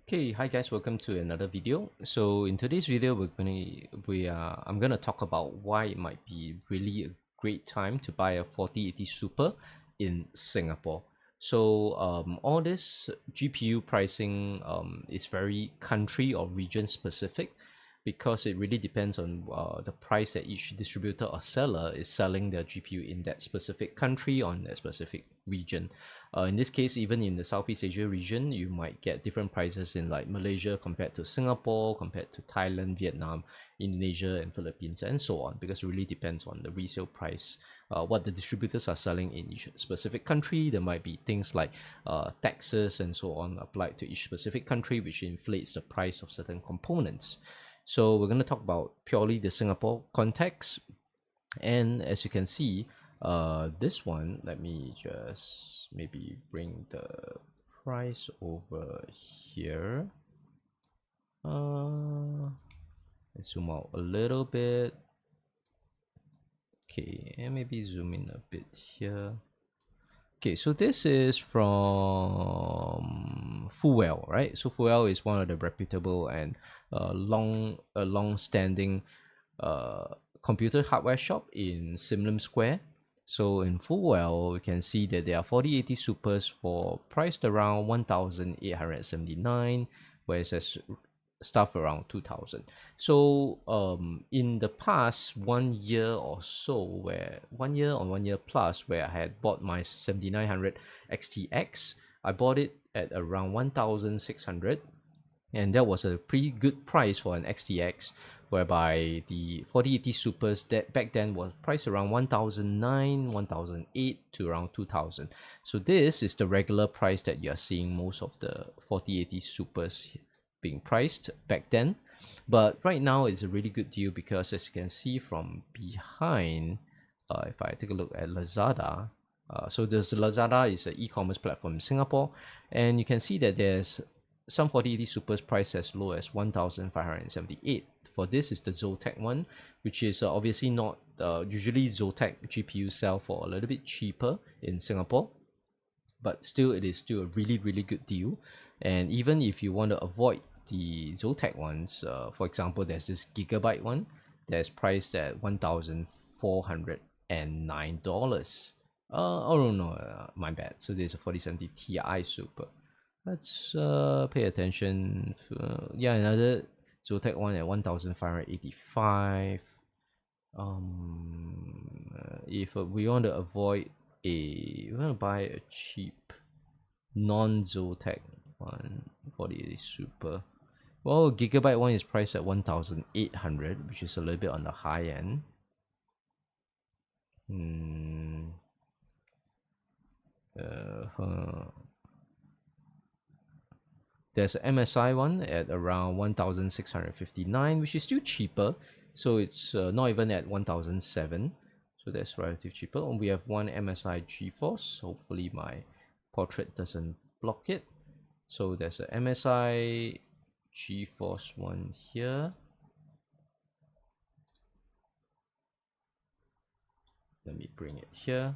Okay, hi guys, welcome to another video. So in today's video, I'm gonna talk about why it might be really a great time to buy a 4080 Super in Singapore. So all this GPU pricing is very country or region specific because it really depends on the price that each distributor or seller is selling their GPU in that specific country or in that specific region. In this case, even in the Southeast Asia region, you might get different prices in like Malaysia compared to Singapore, compared to Thailand, Vietnam, Indonesia, and Philippines, and so on, because it really depends on the resale price, what the distributors are selling in each specific country. There might be things like taxes and so on applied to each specific country, which inflates the price of certain components. So we're going to talk about purely the Singapore context. And as you can see, this one, let me just maybe bring the price over here. Let's zoom out a little bit. Okay, and maybe zoom in a bit here. Okay, so this is from Fuwell, right? So Fuwell is one of the reputable and long-standing computer hardware shop in Sim Lim Square. So in Fuwell, we can see that there are 4080 Supers for priced around 1,879, whereas there's stuff around 2,000. So in the past 1 year or so, where 1 year or 1 year plus, where I had bought my 7900 XTX, I bought it at around 1,600, and that was a pretty good price for an XTX, whereby the 4080 Supers that back then was priced around 1,009, 1,008 to around 2,000. So this is the regular price that you're seeing most of the 4080 Supers being priced back then. But right now it's a really good deal because, as you can see from behind, if I take a look at Lazada, so there's Lazada is an e-commerce platform in Singapore, and you can see that there's some 4080 Supers priced as low as 1,578. For this is the Zotac one, which is obviously not usually Zotac GPUs sell for a little bit cheaper in Singapore, but still it is still a really good deal. And even if you want to avoid the Zotac ones, for example, there's this Gigabyte one that's priced at $1,409. Oh no, my bad. So there's a 4070 Ti Super. Let's pay attention. Yeah, another Zotac one at 1,585. If we want to avoid we want to buy a cheap non-Zotac one, 4080 Super. Well, Gigabyte one is priced at 1,800, which is a little bit on the high end. There's an MSI one at around 1,659, which is still cheaper. So it's not even at 1,007. So that's relatively cheaper. And we have one MSI GeForce. Hopefully my portrait doesn't block it. So there's a MSI GeForce one here. Let me bring it here.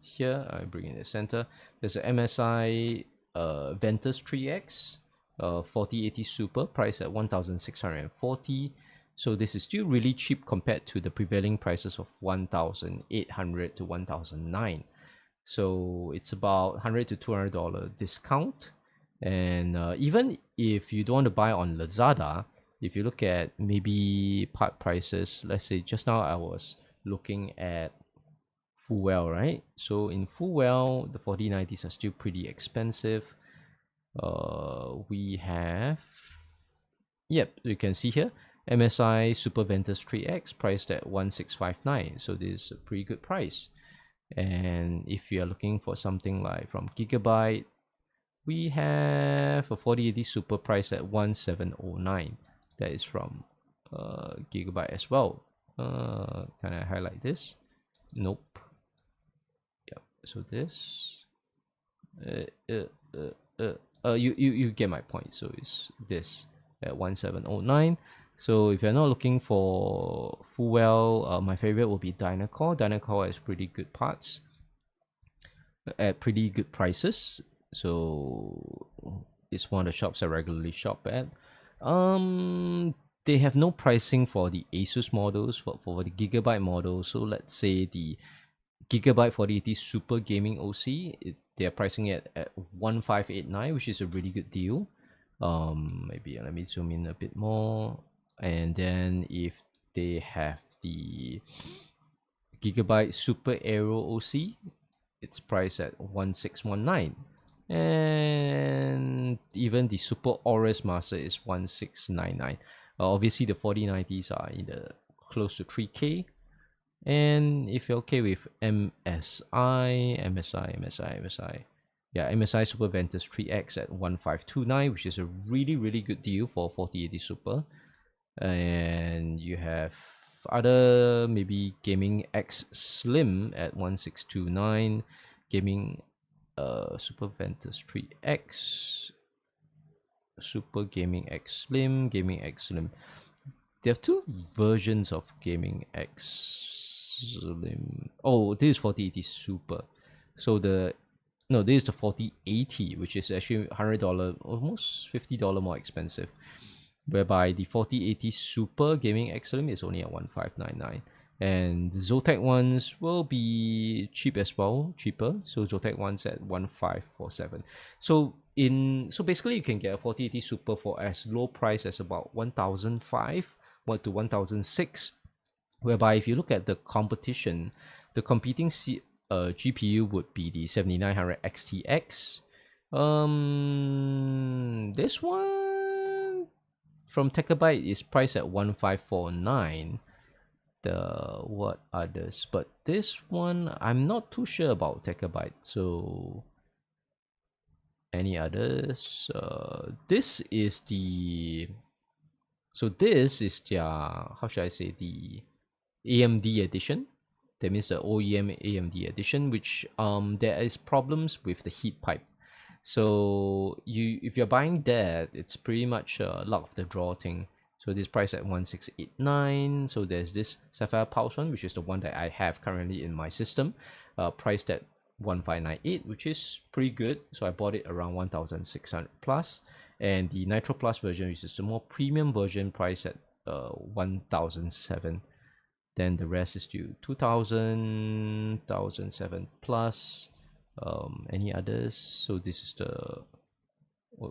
Here I bring in the center. There's a MSI Ventus 3X 4080 Super priced at 1,640. So this is still really cheap compared to the prevailing prices of 1,800 to 1,009. So it's about $100 to $200 discount. And even if you don't want to buy on Lazada, if you look at maybe part prices, let's say just now I was looking at Fuwell, right? So in Fuwell, the 4090s are still pretty expensive. We have, yep, you can see here, MSI Super Ventus 3X priced at 1,659. So this is a pretty good price. And if you are looking for something like from Gigabyte, we have a 4080 Super priced at 1,709. That is from Gigabyte as well. Can I highlight this? Nope. Yep. So this, you get my point. So it's this at 1,709. So if you're not looking for Fuwell, my favorite will be Dynacore. Dynacore has pretty good parts. at pretty good prices. So it's one of the shops I regularly shop at. They have no pricing for the Asus models for the Gigabyte model. So let's say the Gigabyte 4080 Super Gaming OC, they're pricing it at 1589, which is a really good deal. Maybe let me zoom in a bit more. And then if they have the Gigabyte Super Aero OC, it's priced at 1619. And even the Super Aorus Master is 1699. Obviously, the 4090s are in the close to 3K. And if you're okay with MSI Super Ventus 3X at 1529, which is a really good deal for 4080 Super. And you have other maybe Gaming X Slim at 1629, Gaming Super Ventus 3X, Super Gaming X Slim, Gaming X Slim. There are two versions of Gaming X Slim. Oh, this is 4080 Super. So this is the 4080, which is actually $100, almost $50 more expensive. Whereby the 4080 Super Gaming X Slim is only at 1599. And the Zotac ones will be cheap as well, cheaper. So Zotac ones at 1547. So basically you can get a 4080 Super for as low price as about 1005 to 1006. Whereby if you look at the competition, the competing GPU would be the 7900 XTX. This one from Terabyte is priced at 1549. What others? But this one I'm not too sure about Terabyte. So any others? This is their, how should I say, the AMD edition. That means the OEM AMD edition, which there is problems with the heat pipe. So if you're buying that, it's pretty much a luck of the draw thing. So this price at 1689. So there's this Sapphire Pulse one, which is the one that I have currently in my system, priced at 1598, which is pretty good. So I bought it around 1600 plus. And the Nitro Plus version, which is the more premium version, priced at 1007. Then the rest is due 2000, 1007 plus. Any others? So this is the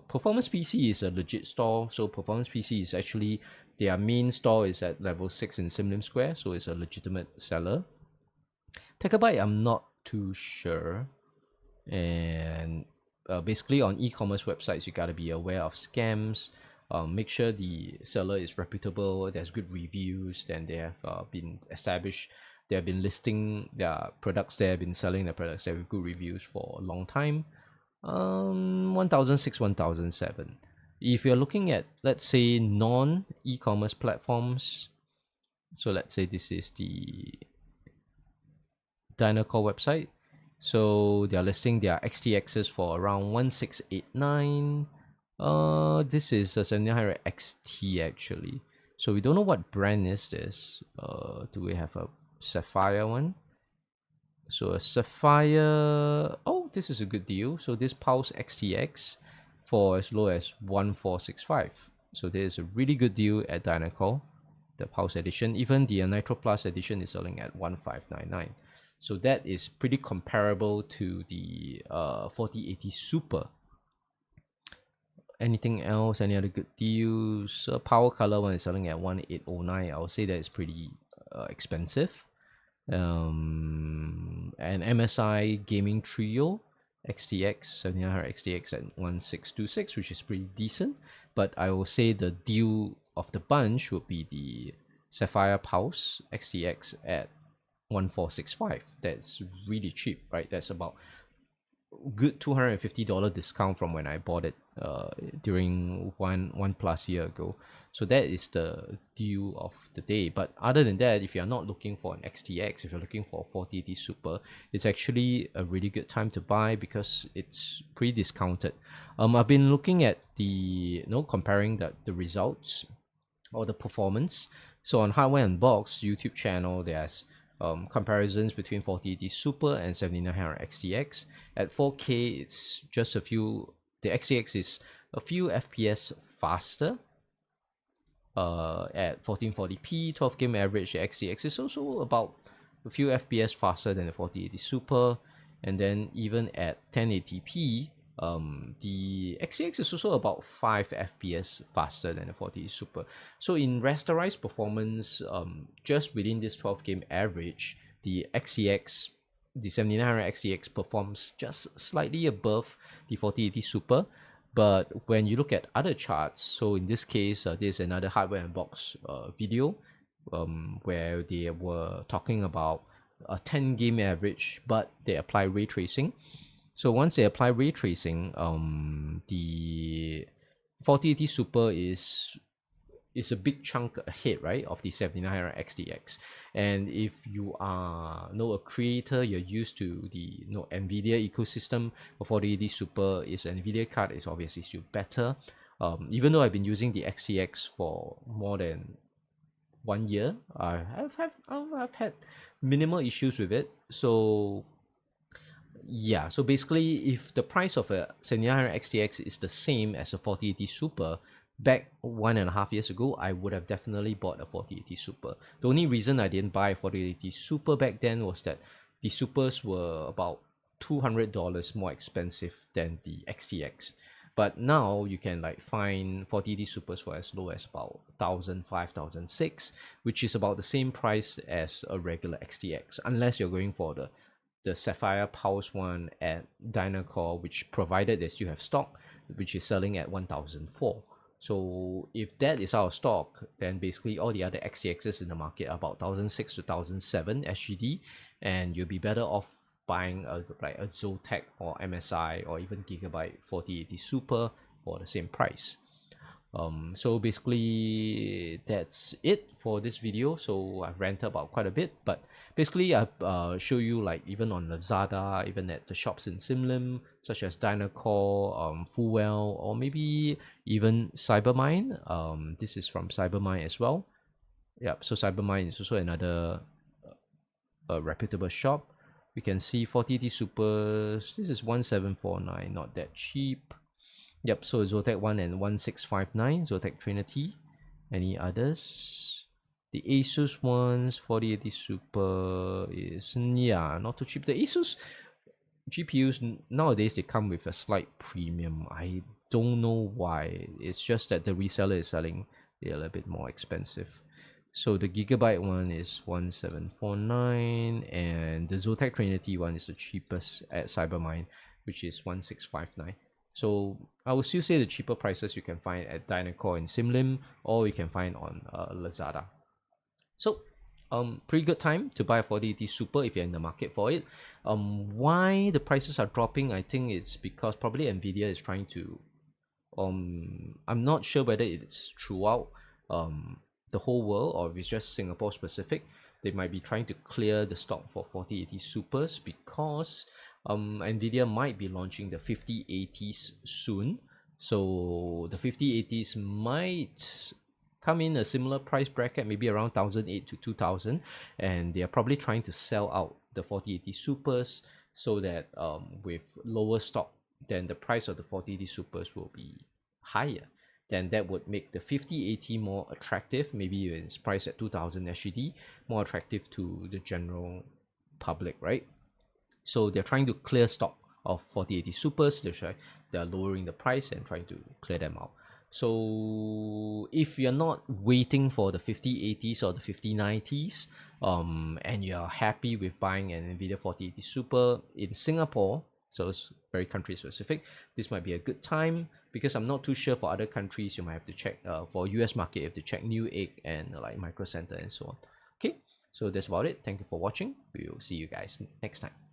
Performance PC is a legit store. So Performance PC is actually their main store is at level 6 in Sim Lim Square, so it's a legitimate seller. Terabyte, I'm not too sure. And basically on e-commerce websites, you gotta be aware of scams. Make sure the seller is reputable, there's good reviews, then they have been established, they have been listing their products there, been selling their products there with good reviews for a long time. 1006, 1007. If you're looking at, let's say, non-e-commerce platforms, so let's say this is the Dynacore website. So they're listing their XTXs for around 1689. This is a 7900 XT actually. So we don't know what brand is this. Do we have a Sapphire one? So a Sapphire. Oh, this is a good deal. So this Pulse XTX for as low as 1465. So this is a really good deal at Dynacore, the Pulse edition. Even the Nitro Plus edition is selling at 1599. So that is pretty comparable to the 4080 Super. Anything else? Any other good deals? Power Color one is selling at 1809. I would say that is pretty expensive. And MSI Gaming Trio XTX 7900 XTX at 1626, which is pretty decent. But I will say the deal of the bunch would be the Sapphire Pulse XTX at 1465. That's really cheap, right? That's about good $250 discount from when I bought it during one plus year ago. So that is the deal of the day. But other than that, if you're not looking for an XTX, if you're looking for a 4080 Super, it's actually a really good time to buy because it's pretty discounted. I've been looking at comparing the results or the performance. So on Hardware Unboxed YouTube channel, there's comparisons between 4080 Super and 7900 XTX. At 4K, it's just a few. The XTX is a few FPS faster. At 1440p, 12 game average, the XTX is also about a few FPS faster than the 4080 Super, and then even at 1080p, the XTX is also about 5 FPS faster than the 4080 Super. So in rasterized performance, just within this 12 game average, the XTX, the 7900 XTX performs just slightly above the 4080 Super. But when you look at other charts, so in this case, there's another hardware unbox video where they were talking about a 10 game average, but they apply ray tracing. So once they apply ray tracing, the 4080 Super is a big chunk ahead, right, of the 7900 XTX. And if you are a creator, you're used to the NVIDIA ecosystem, a 4080 Super is an NVIDIA card, is obviously still better. Even though I've been using the XTX for more than 1 year, I've had minimal issues with it. So yeah, so basically, if the price of a 7900 XTX is the same as a 4080 Super, back 1.5 years ago, I would have definitely bought a 4080 Super. The only reason I didn't buy a 4080 Super back then was that the Supers were about $200 more expensive than the XTX. But now you can find 4080 Supers for as low as about 1,500, 1,600, which is about the same price as a regular XTX, unless you're going for the Sapphire Pulse one at Dynacore, which provided they still have stock, which is selling at 1,004. So if that is out of stock, then basically all the other XTXs in the market are about 1,006 to 1,007 SGD, and you'll be better off buying a Zotac or MSI or even Gigabyte 4080 Super for the same price. So basically that's it for this video. So I've ranted about quite a bit, but basically I've show you even on Lazada, even at the shops in Simlim, such as Dynacore, Fullwell, or maybe even Cybermine. This is from Cybermine as well. Yep, so Cybermine is also another reputable shop. We can see 4080 Supers. This is 1,749, not that cheap. Yep, so Zotac 1 and 1,659, Zotac Trinity. Any others? The Asus ones, 4080 Super is, yeah, not too cheap. The Asus GPUs, nowadays, they come with a slight premium. I don't know why. It's just that the reseller is selling a little bit more expensive. So the Gigabyte one is 1,749, and the Zotac Trinity one is the cheapest at Cybermine, which is 1,659. So I would still say the cheaper prices you can find at Dynacore and Simlim, or you can find on Lazada. So pretty good time to buy a 4080 Super if you're in the market for it. Why the prices are dropping, I think it's because probably NVIDIA is trying to I'm not sure whether it's throughout the whole world or if it's just Singapore specific. They might be trying to clear the stock for 4080 Supers because NVIDIA might be launching the 5080s soon. So the 5080s might come in a similar price bracket, maybe around 1,008 to 2,000, and they are probably trying to sell out the 4080 Supers so that with lower stock, then the price of the 4080 Supers will be higher. Then that would make the 5080 more attractive. Maybe it's priced at 2,000 SGD, more attractive to the general public, right? So they're trying to clear stock of 4080 Supers. They're lowering the price and trying to clear them out. So if you're not waiting for the 5080s or the 5090s, and you're happy with buying an NVIDIA 4080 Super in Singapore, so it's very country specific, this might be a good time, because I'm not too sure for other countries. You might have to check, for US market, you have to check Newegg and Micro Center and so on. Okay, so that's about it. Thank you for watching. We'll see you guys next time.